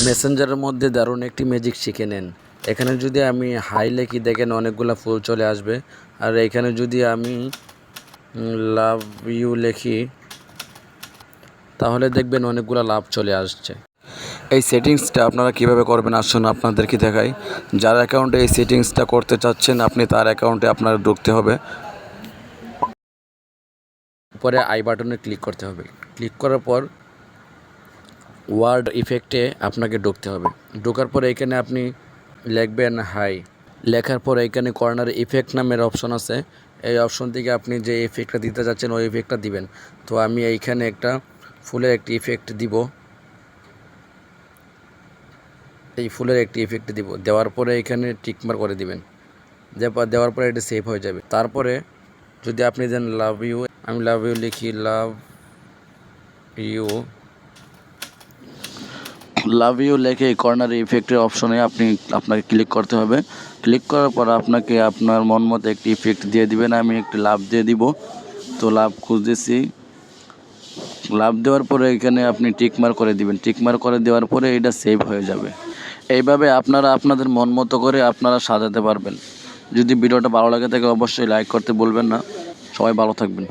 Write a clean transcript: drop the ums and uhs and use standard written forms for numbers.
মেসেঞ্জারের মধ্যে দারুণ একটি ম্যাজিক শিখে নেন। এখানে যদি আমি হাই লিখি দেখেন অনেকগুলো ফুল চলে আসবে। আর এখানে যদি আমি লাভ ইউ লিখি তাহলে দেখবেন অনেকগুলো লাভ চলে আসছে। এই সেটিংসটা আপনারা কিভাবে করবেন আসুন আপনাদেরকে দেখাই। যার অ্যাকাউন্টে এই সেটিংসটা করতে চাচ্ছেন আপনি তার অ্যাকাউন্টে আপনার ঢুকতে হবে। পরে আই বাটনে ক্লিক করতে হবে। ক্লিক করার পর ওয়ার্ড ইফেক্টে আপনাকে ঢুকতে হবে। ঢোকার পরে এখানে আপনি লিখবেন হাই। লেখার পর এখানে কর্নারে ইফেক্ট নামের অপশন আছে। এই অপশন থেকে আপনি যে ইফেক্টটা দিতে যাচ্ছেন ওই ইফেক্টটা দিবেন। তো আমি এইখানে একটা ফুলের একটি ইফেক্ট দিব। এই ফুলের একটি ইফেক্ট দিব। দেওয়ার পরে এখানে টিকমার্ক করে দিবেন। দেওয়ার পরে এটা সেভ হয়ে যাবে। তারপরে যদি আপনি দেন লাভ ইউ, আমি লাভ ইউ লিখি লাভ ইউ লেখে কর্নার ইফেক্টের অপশনে আপনাকে ক্লিক করতে হবে। ক্লিক করার পর আপনাকে আপনার মন মতো একটি ইফেক্ট দিয়ে দিবেন। আমি একটি লাভ দিয়ে দিব। তো লাভ খুঁজতেছি। লাভ দেওয়ার পরে এখানে আপনি টিকমার্ক করে দিবেন। টিকমার্ক করে দেওয়ার পরে এটা সেভ হয়ে যাবে। এইভাবে আপনারা আপনাদের মন মতো করে আপনারা সাজাতে পারবেন। যদি ভিডিওটা ভালো লাগে থাকে অবশ্যই লাইক করতে ভুলবেন না। সবাই ভালো থাকবেন।